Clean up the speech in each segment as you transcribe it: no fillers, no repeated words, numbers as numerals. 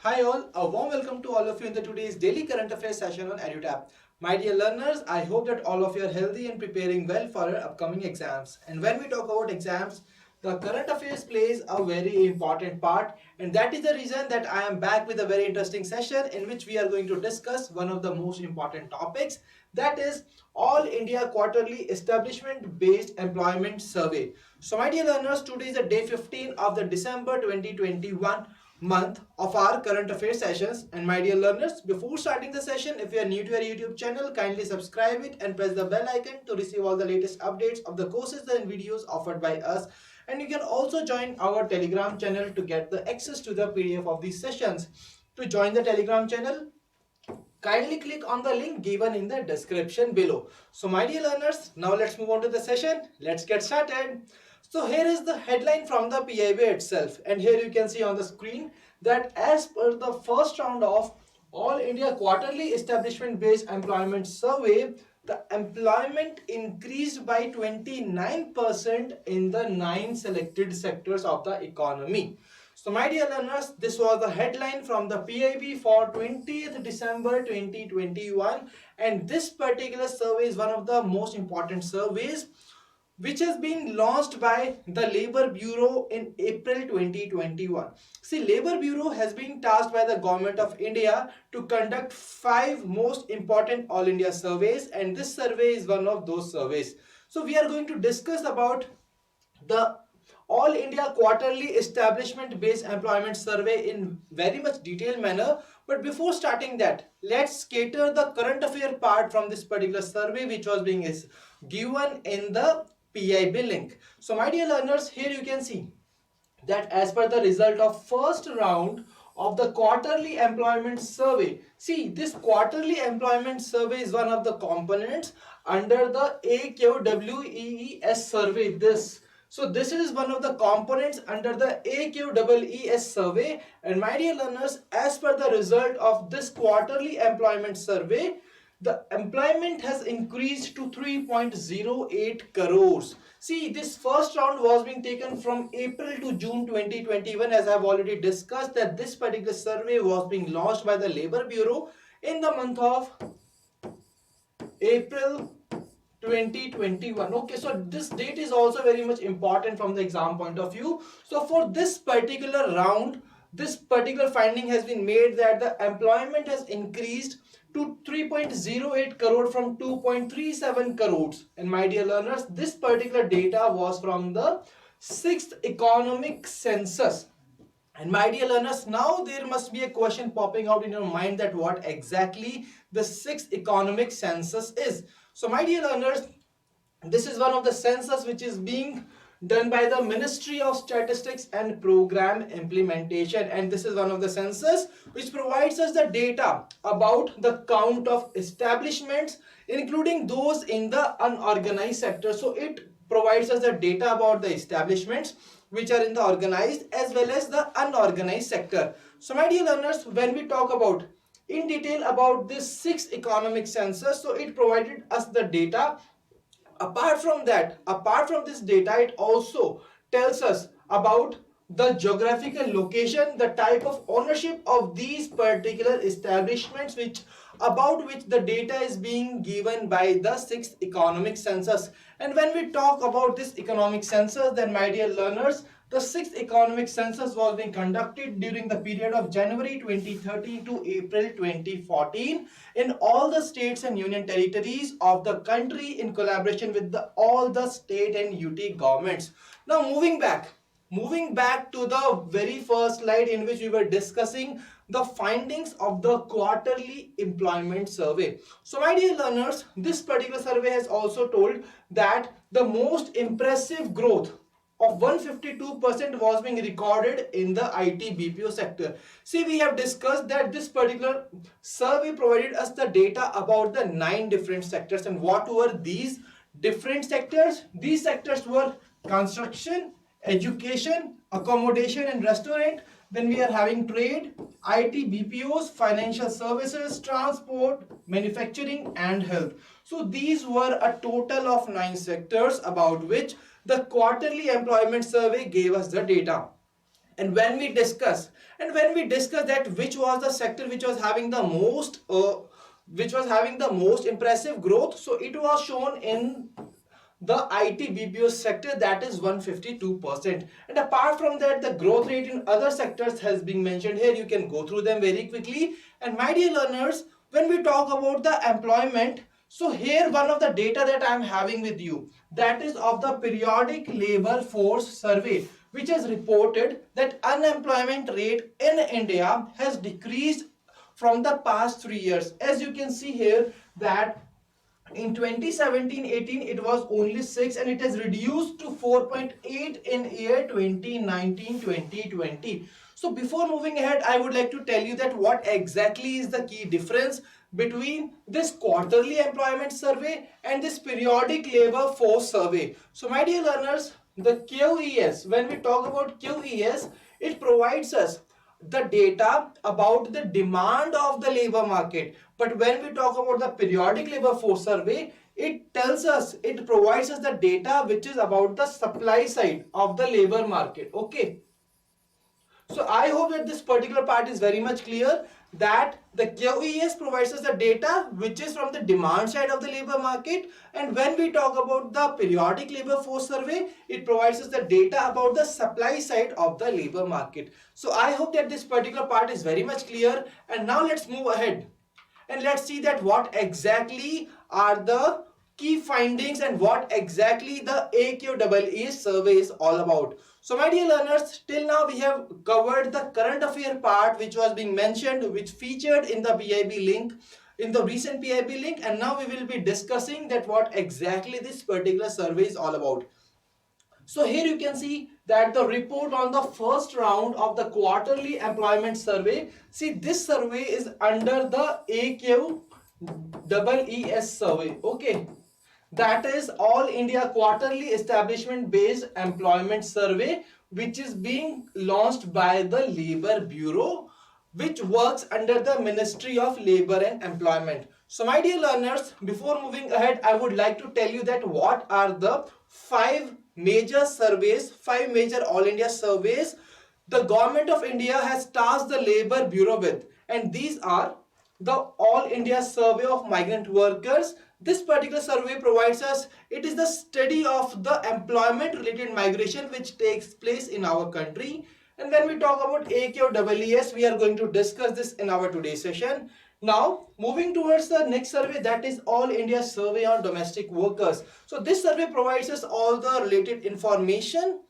Hi all, a warm welcome to all of you in the today's daily current affairs session on EduTap. My dear learners, I hope that all of you are healthy and preparing well for your upcoming exams. And when we talk about exams, the current affairs plays a very important part, and that is the reason that I am back with a very interesting session in which we are going to discuss one of the most important topics, that is All India Quarterly Establishment Based Employment Survey. So my dear learners, today is the day 15 of the December 2021 month of our current affairs sessions. And my dear learners, before starting the session, if you are new to our YouTube channel, kindly subscribe it and press the bell icon to receive all the latest updates of the courses and videos offered by us. And you can also join our Telegram channel to get the access to the PDF of these sessions. To join the Telegram channel, kindly click on the link given in the description below. So my dear learners, now let's move on to the session. Let's get started. So here is the headline from the PIB itself, and here you can see on the screen that as per the first round of All India Quarterly Establishment Based Employment Survey, the employment increased by 29% in the 9 selected sectors of the economy. So my dear learners, this was the headline from the PIB for 20th December 2021, and this particular survey is one of the most important surveys which has been launched by the Labour Bureau in April 2021. See, Labour Bureau has been tasked by the Government of India to conduct 5 most important All India surveys, and this survey is one of those surveys. So we are going to discuss about the All India Quarterly Establishment Based Employment Survey in very much detailed manner. But before starting that, let's cater the current affair part from this particular survey which was being given in the PIB link. So my dear learners, here you can see that as per the result of first round of the quarterly employment survey. See, this quarterly employment survey is one of the components under the AQEES survey. So this is one of the components under the AQEES survey, and my dear learners, as per the result of this quarterly employment survey, the employment has increased to 3.08 crores. See, this first round was being taken from April to June 2021, as I have already discussed that this particular survey was being launched by the Labour Bureau in the month of April 2021. Okay, so this date is also very much important from the exam point of view. So for this particular round, this particular finding has been made that the employment has increased to 3.08 crore from 2.37 crores. And my dear learners, this particular data was from the 6th economic census. And my dear learners, now there must be a question popping out in your mind that what exactly the 6th economic census is. So my dear learners, this is one of the census which is being done by the Ministry of Statistics and Program Implementation, and this is one of the census which provides us the data about the count of establishments, including those in the unorganized sector. So it provides us the data about the establishments which are in the organized as well as the unorganized sector. So my dear learners, when we talk about in detail about this 6th economic census, so it provided us the data. Apart from this data, it also tells us about the geographical location, the type of ownership of these particular establishments about which the data is being given by the 6th economic census. And when we talk about this economic census, then my dear learners, the 6th economic census was being conducted during the period of January 2013 to April 2014 in all the states and union territories of the country in collaboration with all the state and UT governments. Now moving back to the very first slide in which we were discussing the findings of the quarterly employment survey. So my dear learners, this particular survey has also told that the most impressive growth of 152% was being recorded in the IT BPO sector. See, we have discussed that this particular survey provided us the data about the 9 different sectors. And what were these different sectors? These sectors were construction, education, accommodation and restaurant. Then we are having trade, IT BPOs, financial services, transport, manufacturing and health. So these were a total of 9 sectors about which the quarterly employment survey gave us the data. And when we discuss that which was the sector which was having the most impressive growth, so it was shown in the IT BPO sector, that is 152%. And apart from that, the growth rate in other sectors has been mentioned here. You can go through them very quickly. And my dear learners, when we talk about the employment, so here one of the data that I am having with you, that is of the periodic labor force survey, which has reported that unemployment rate in India has decreased from the past 3 years. As you can see here that in 2017-18 it was only 6 and it has reduced to 4.8 in year 2019-2020. So before moving ahead, I would like to tell you that what exactly is the key difference between this quarterly employment survey and this periodic labor force survey. So my dear learners, the QES, when we talk about QES, it provides us the data about the demand of the labor market. But when we talk about the periodic labor force survey, it provides us the data which is about the supply side of the labor market. Okay. So I hope that this particular part is very much clear, that the QES provides us the data which is from the demand side of the labor market, and when we talk about the periodic labor force survey, it provides us the data about the supply side of the labor market. So I hope that this particular part is very much clear, and now let's move ahead and let's see that what exactly are the key findings and what exactly the AQEES survey is all about. So my dear learners, till now we have covered the current affair part which was being mentioned, which featured in the PIB link, in the recent PIB link, and now we will be discussing that what exactly this particular survey is all about. So here you can see that the report on the first round of the quarterly employment survey. See, this survey is under the AQEES survey. Okay. That is All India Quarterly Establishment Based Employment Survey, which is being launched by the Labour Bureau, which works under the Ministry of Labour and Employment. So my dear learners, before moving ahead, I would like to tell you that what are the 5 major surveys, 5 major All India surveys the Government of India has tasked the Labour Bureau with, and these are the All India Survey of Migrant Workers. This particular survey provides us, it is the study of the employment related migration which takes place in our country. And when we talk about AQEES, we are going to discuss this in our today's session. Now, moving towards the next survey, that is All India Survey on Domestic Workers. So this survey provides us all the related information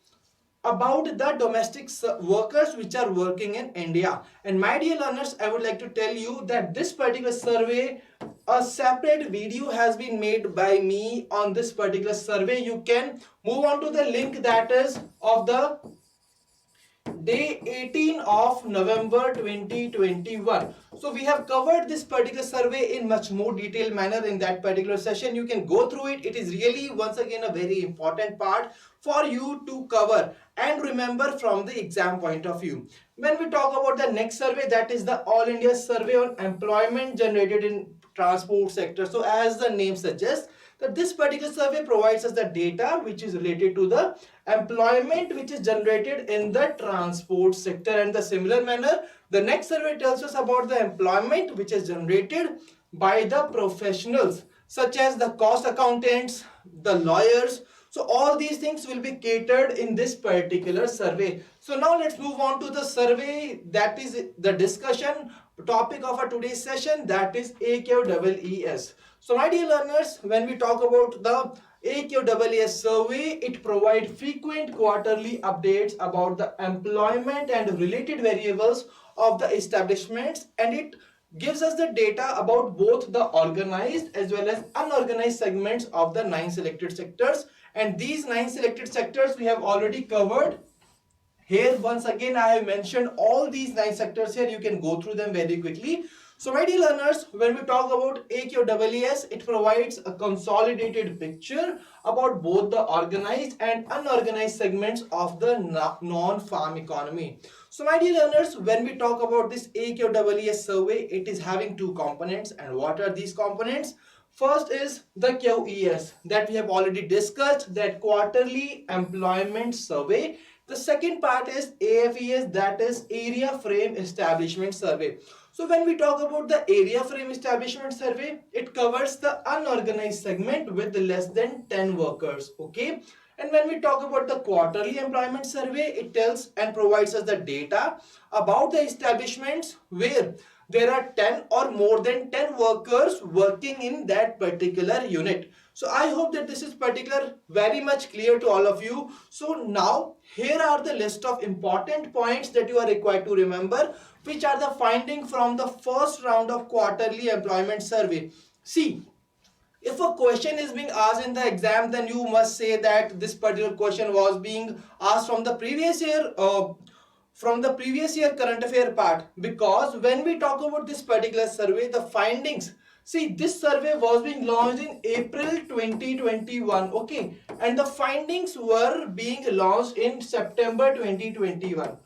about the domestic workers which are working in India. And my dear learners, I would like to tell you that this particular survey, a separate video has been made by me on this particular survey. You can move on to the link that is of the day 18 of November 2021. So we have covered this particular survey in much more detailed manner in that particular session. You can go through it. It is really once again a very important part for you to cover and remember from the exam point of view. When we talk about the next survey, that is the All India Survey on Employment Generated in Transport Sector. So as the name suggests, that this particular survey provides us the data which is related to the employment which is generated in the transport sector. And the similar manner, the next survey tells us about the employment which is generated by the professionals such as the cost accountants, the lawyers. So all these things will be catered in this particular survey. So now let's move on to the survey, that is the discussion topic of our today's session, that is AQEES. So my dear learners, when we talk about the AQEES survey, it provides frequent quarterly updates about the employment and related variables of the establishments, and it gives us the data about both the organized as well as unorganized segments of the 9 selected sectors. And these 9 selected sectors we have already covered. Here once again I have mentioned all these 9 sectors here. You can go through them very quickly. So my dear learners, when we talk about AQEES, it provides a consolidated picture about both the organized and unorganized segments of the non-farm economy. So my dear learners, when we talk about this AQEES survey, it is having 2 components. And what are these components? First is the QES that we have already discussed, that quarterly employment survey. The second part is AFES, that is Area Frame Establishment Survey. So when we talk about the Area Frame Establishment Survey, it covers the unorganized segment with less than 10 workers, okay? And when we talk about the quarterly employment survey, it tells and provides us the data about the establishments where there are 10 or more than 10 workers working in that particular unit. So I hope that this is very much clear to all of you. So now here are the list of important points that you are required to remember, which are the findings from the first round of quarterly employment survey. See, if a question is being asked in the exam, then you must say that this particular question was being asked from the previous year current affair part, because when we talk about this particular survey, the findings, see, this survey was being launched in April 2021, okay, and the findings were being launched in September 2021.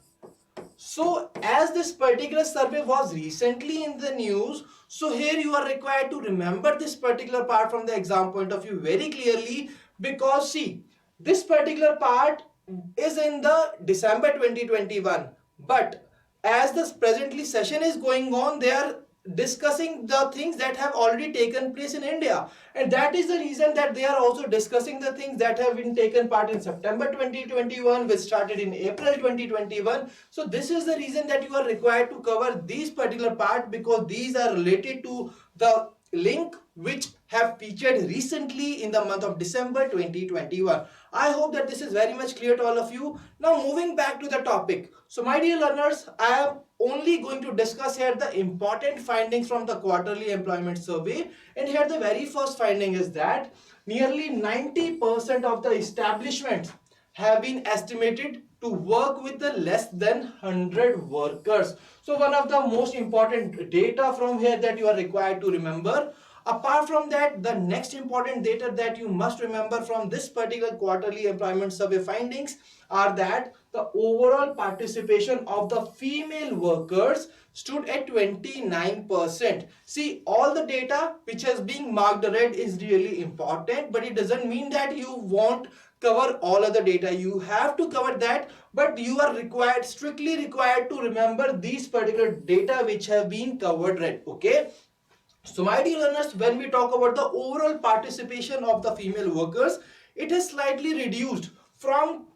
So as this particular survey was recently in the news, so here you are required to remember this particular part from the exam point of view very clearly, because see, this particular part is in the December 2021, but as this presently session is going on, they are discussing the things that have already taken place in India, and that is the reason that they are also discussing the things that have been taken part in September 2021, which started in April 2021. So this is the reason that you are required to cover these particular part, because these are related to the link which have featured recently in the month of December 2021. I hope that this is very much clear to all of you. Now moving back to the topic. So my dear learners, I am only going to discuss here the important findings from the quarterly employment survey, and here the very first finding is that nearly 90% of the establishments have been estimated to work with the less than 100 workers. So one of the most important data from here that you are required to remember. Apart from that, the next important data that you must remember from this particular quarterly employment survey findings are that the overall participation of the female workers stood at 29%. See, all the data which has been marked red is really important, but it doesn't mean that you won't cover all of the data. You have to cover that, but you are strictly required to remember these particular data which have been covered red, okay? So my dear learners, when we talk about the overall participation of the female workers, it is slightly reduced from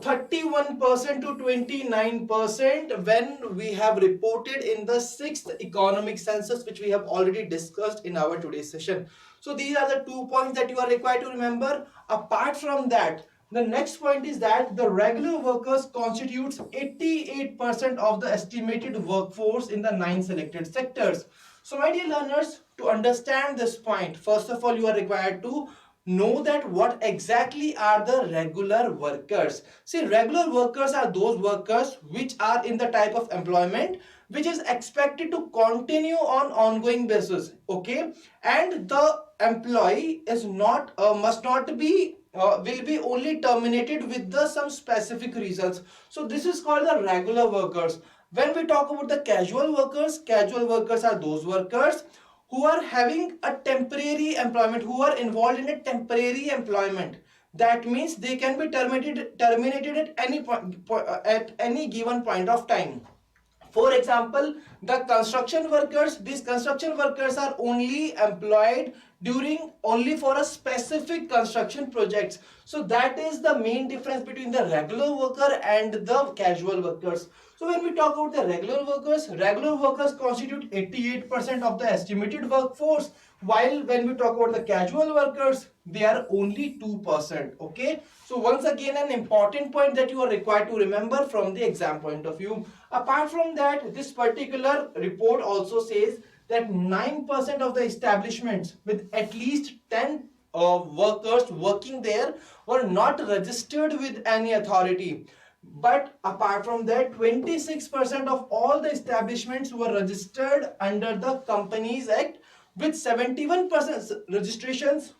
31% to 29% when we have reported in the 6th economic census, which we have already discussed in our today's session. So these are the 2 points that you are required to remember. Apart from that, the next point is that the regular workers constitutes 88% of the estimated workforce in the 9 selected sectors. So my dear learners, to understand this point, first of all, you are required to know that what exactly are the regular workers. See, regular workers are those workers which are in the type of employment which is expected to continue on ongoing basis, okay, and the employee is not must not be will be only terminated with some specific reasons. So this is called the regular workers. When we talk about the casual workers are those workers who are having a temporary employment, who are involved in a temporary employment. That means they can be terminated at any point, at any given point of time. For example, the construction workers, these construction workers are only employed only for a specific construction projects. So that is the main difference between the regular worker and the casual workers. So when we talk about the regular workers constitute 88% of the estimated workforce, while when we talk about the casual workers, they are only 2%, okay? So once again, an important point that you are required to remember from the exam point of view. Apart from that, this particular report also says that 9% of the establishments with at least 10 workers working there were not registered with any authority. But apart from that, 26% of all the establishments were registered under the Companies Act, with 71% registrations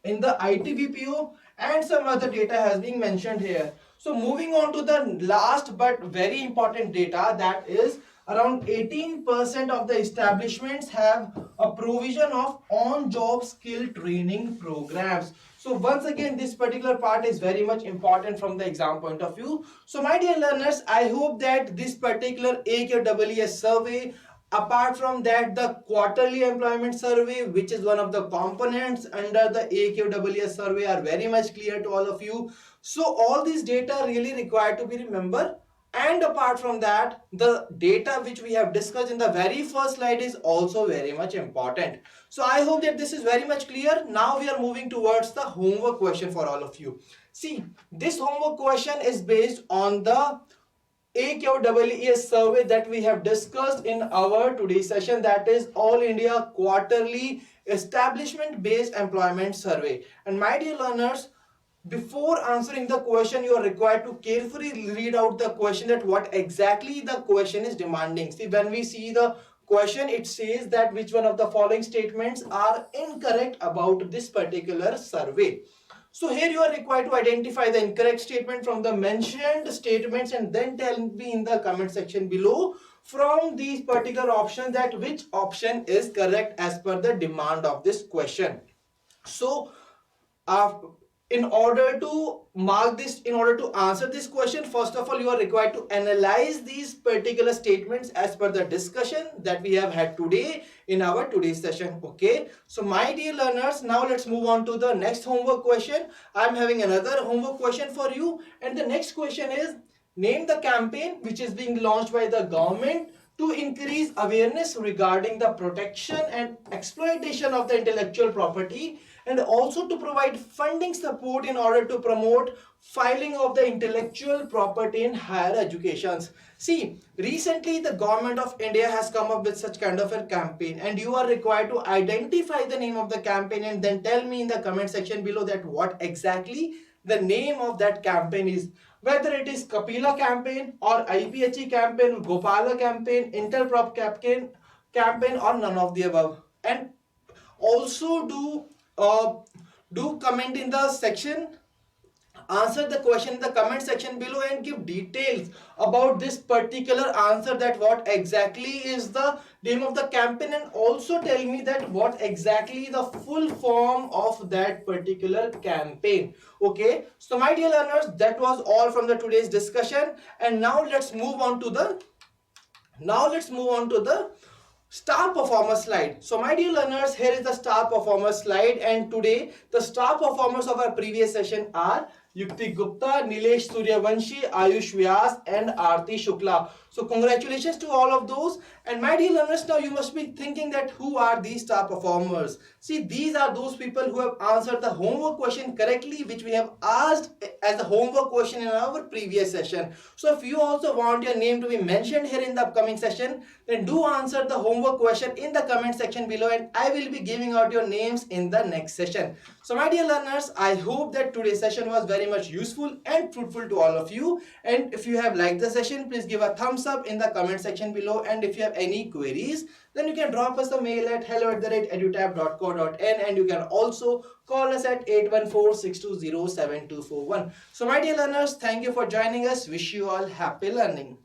in the ITBPO, and some other data has been mentioned here. So moving on to the last but very important data, that is around 18% of the establishments have a provision of on-job skill training programs. So once again, this particular part is very much important from the exam point of view. So my dear learners, I hope that this particular AQEES survey, apart from that the quarterly employment survey, which is one of the components under the AQEES survey, are very much clear to all of you. So all these data really required to be remembered. And apart from that, the data which we have discussed in the very first slide is also very much important. So I hope that this is very much clear. Now we are moving towards the homework question for all of you. See, this homework question is based on the AQEES survey that we have discussed in our today's session, that is All India Quarterly Establishment Based Employment Survey. And my dear learners, before answering the question, you are required to carefully read out the question, that what exactly the question is demanding. See, when we see the question, it says that which one of the following statements are incorrect about this particular survey. So here you are required to identify the incorrect statement from the mentioned statements and then tell me in the comment section below from these particular options that which option is correct as per the demand of this question. So in order to mark this, in order to answer this question, first of all, you are required to analyze these particular statements as per the discussion that we have had today in our today's session. Okay, so my dear learners, now let's move on to the next homework question. I'm having another homework question for you, and the next question is, name the campaign which is being launched by the government to increase awareness regarding the protection and exploitation of the intellectual property, and also to provide funding support in order to promote filing of the intellectual property in higher educations. See, recently the government of India has come up with such kind of a campaign, and you are required to identify the name of the campaign and then tell me in the comment section below that what exactly the name of that campaign is. Whether it is Kapila campaign or IPHE campaign, Gopala campaign, Interprop campaign, or none of the above. And also do comment in the section, answer the question in the comment section below and give details about this particular answer, that what exactly is the name of the campaign, and also tell me that what exactly the full form of that particular campaign. Okay, so my dear learners, that was all from the today's discussion, and now let's move on to the star performer slide. So my dear learners, here is the star performer slide, and today the star performers of our previous session are Yukti Gupta, Nilesh Suryavanshi, Ayush Vyas, and Aarti Shukla. So congratulations to all of those. And my dear learners, now you must be thinking that who are these star performers? See, these are those people who have answered the homework question correctly, which we have asked as a homework question in our previous session. So if you also want your name to be mentioned here in the upcoming session, then do answer the homework question in the comment section below, and I will be giving out your names in the next session. So my dear learners, I hope that today's session was very much useful and fruitful to all of you. And if you have liked the session, please give a thumbs up in the comment section below. And if you have any queries, then you can drop us a mail at hello@edutap.co.in, and you can also call us at 814-620-7241. So my dear learners, thank you for joining us. Wish you all happy learning.